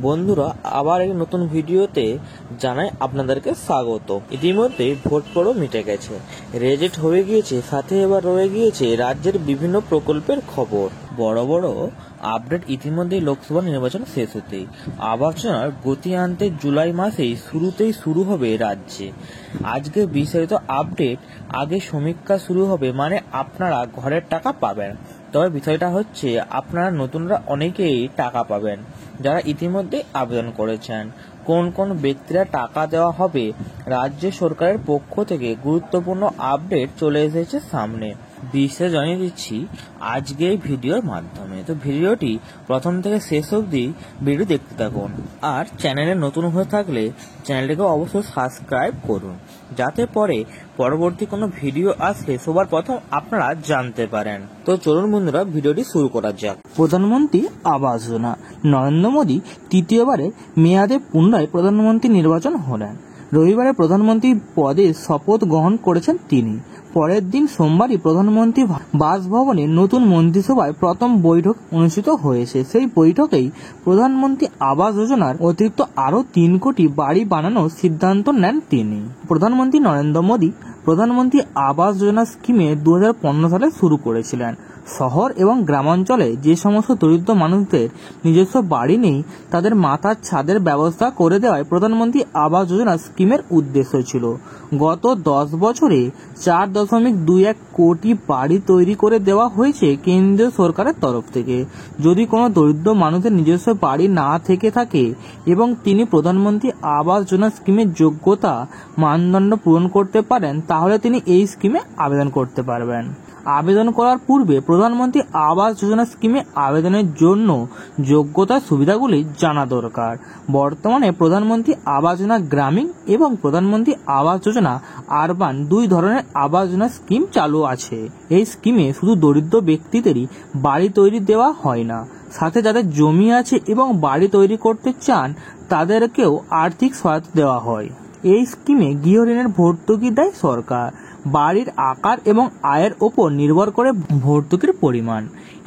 বন্ধুরা আবার এক নতুন ভিডিওতে জানাই আপনাদেরকে স্বাগত। ইতিমধ্যে ভোট পর্ব মিটে গেছে, রেজেক্ট হয়ে গিয়েছে, সাথে এবার রয়ে গিয়েছে রাজ্যের বিভিন্ন প্রকল্পের খবর। বড় বড় আপডেট ইতিমধ্যে লোকসভা নির্বাচন শেষ হতেই আবাস যোজনার গতি আনতে জুলাই মাসেই শুরু হবে রাজ্যে। আজকে বিস্তারিত আপডেট। আগে সমীক্ষা শুরু হবে, মানে আপনারা ঘরের টাকা পাবেন। তবে বিষয়টা হচ্ছে আপনারা নতুনরা অনেকেই টাকা পাবেন যারা ইতিমধ্যে আবেদন করেছেন। কোন কোন ব্যক্তিরা টাকা দেওয়া হবে, রাজ্য সরকারের পক্ষ থেকে গুরুত্বপূর্ণ আপডেট চলে এসেছে সামনে। বিস্তারিত জানিয়ে দিচ্ছি আজকে এই ভিডিওর মাধ্যমে। তো ভিডিওটি প্রথম থেকে শেষ অবধি ভিডিও দেখতে থাকুন। আর চ্যানেলে নতুন হয়ে থাকলে চ্যানেলটিকে অবশ্যই সাবস্ক্রাইব করুন, যাতে পরবর্তী কোনো ভিডিও আসলে সবার প্রথম আপনারা জানতে পারেন। তো চলুন বন্ধুরা, ভিডিওটি শুরু করা যাক। প্রধানমন্ত্রী আবাস যোজনা। নরেন্দ্র মোদী তৃতীয়বারের মেয়াদে পুনরায় প্রধানমন্ত্রী নির্বাচন হলেন। রবিবারে প্রধানমন্ত্রী পদে শপথ গ্রহণ করেছেন তিনি। পরের দিন সোমবারই প্রধানমন্ত্রী বাসভবনে নতুন মন্ত্রিসভায় প্রথম বৈঠক অনুষ্ঠিত হয়েছে। সেই বৈঠকেই প্রধানমন্ত্রী আবাস যোজনার অতিরিক্ত আরও 3 কোটি বাড়ি বানানোর সিদ্ধান্ত নেন তিনি। প্রধানমন্ত্রী নরেন্দ্র মোদী প্রধানমন্ত্রী আবাস যোজনা স্কিমে 2015 সালে শুরু করেছিলেন। শহর এবং গ্রামাঞ্চলে যে সমস্ত দরিদ্র মানুষদের নিজস্ব বাড়ি নেই, তাদের মাথার ছাদের ব্যবস্থা করে দেওয়াই প্রধানমন্ত্রী আবাস যোজনা স্কিমের উদ্দেশ্য ছিল। গত 10 বছরে 4.21 কোটি বাড়ি তৈরি করে দেওয়া হয়েছে কেন্দ্রীয় সরকারের তরফ থেকে। যদি কোনো দরিদ্র মানুষের নিজস্ব বাড়ি না থেকে থাকে এবং তিনি প্রধানমন্ত্রী আবাস যোজনা স্কিমের যোগ্যতা মানদণ্ড পূরণ করতে পারেন, তাহলে তিনি এই স্কিমে আবেদন করতে পারবেন। আবেদন করার পূর্বে প্রধানমন্ত্রী আবাস যোজনা স্কিমে আবেদনের জন্য যোগ্যতার সুবিধাগুলি জানা দরকার। বর্তমানে প্রধানমন্ত্রী আবাস যোজনা গ্রামীণ এবং প্রধানমন্ত্রী আবাস যোজনা আরবান 2 ধরনের আবাস যোজনা স্কিম চালু আছে। এই স্কিমে শুধু দরিদ্র ব্যক্তিদেরই বাড়ি তৈরি দেওয়া হয় না, সাথে যাদের জমি আছে এবং বাড়ি তৈরি করতে চান তাদেরকেও আর্থিক সহায়তা দেওয়া হয়। এই স্কিমে গৃহ ঋণের ভর্তুকি দেয় সরকার। বাড়ির আকার এবং আয়ের ওপর নির্ভর করে ভর্তুকির পরিমাণ।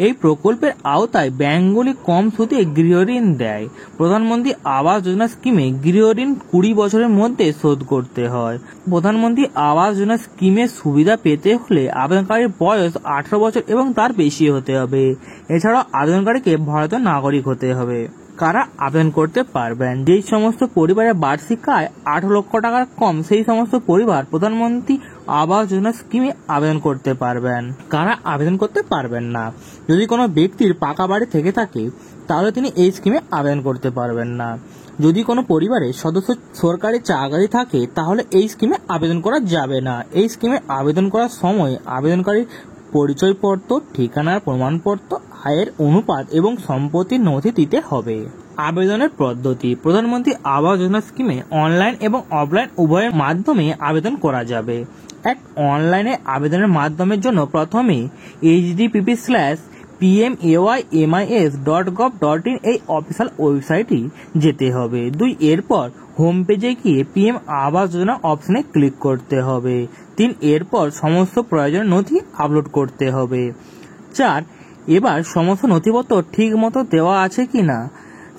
এই প্রকল্পের আওতায় ব্যাংকগুলি কম সুদে গৃহ ঋণ দেয়। প্রধানমন্ত্রী আবাস যোজনা স্কিমে গৃহ ঋণ 20 বছরের মধ্যে শোধ করতে হয়। প্রধানমন্ত্রী আবাস যোজনা স্কিমের সুবিধা পেতে হলে আবেদনকারীর বয়স 18 বছর এবং তার বেশি হতে হবে। এছাড়াও আবেদনকারীকে ভারতীয় নাগরিক হতে হবে। কারা আবেদন করতে পারবেন? যেই সমস্ত পরিবারের বার্ষিক আয় 18 লক্ষ টাকার কম, সেই সমস্ত পরিবার প্রধানমন্ত্রী আবাস যোজনা স্কিমে আবেদন করতে পারবেন। কারা আবেদন করতে পারবেন না? যদি কোনো ব্যক্তির পাকা বাড়ি থেকে থাকে, তাহলে তিনি এই স্কিমে আবেদন করতে পারবেন না। যদি কোনো পরিবারের সদস্য সরকারি চাকরি থাকে, তাহলে এই স্কিমে আবেদন করা যাবে না। এই স্কিমে আবেদন করার সময় আবেদনকারীর পরিচয়পত্র, ঠিকানার প্রমাণপত্র, আয়ের অনুপাত এবং সম্পত্তির নথি দিতে হবে। আবেদনের পদ্ধতি। প্রধানমন্ত্রী আবাস যোজনা স্কিমে অনলাইন এবং অফলাইন উভয়ের মাধ্যমে আবেদন করা যাবে। অনলাইনে আবেদনের মাধ্যমের জন্য প্রথমে https://pmaymis.gov.in এই অফিসিয়াল ওয়েবসাইটে যেতে হবে। 2 এরপর হোম পেজে গিয়ে পিএম আবাস যোজনা অপশনে ক্লিক করতে হবে। 3 এরপর সমস্ত প্রয়োজনীয় নথি আপলোড করতে হবে। 4 এবার সমস্ত নথিপত্র ঠিক মতো দেওয়া আছে কিনা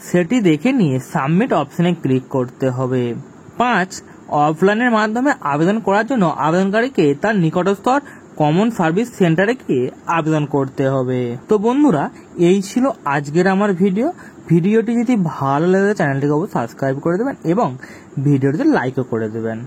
সেটি দেখে নিয়ে সাবমিট অপশনে ক্লিক করতে হবে। 5 অফলাইনের মাধ্যমে আবেদন করার জন্য আবেদনকারীকে তার নিকটস্থ কমন সার্ভিস সেন্টারে গিয়ে আবেদন করতে হবে। তো বন্ধুরা, এই ছিল আজকের আমার ভিডিওটি যদি ভালো লাগে চ্যানেলটিকে অবশ্যই সাবস্ক্রাইব করে দেবেন এবং ভিডিওটিতে লাইকও করে দেবেন।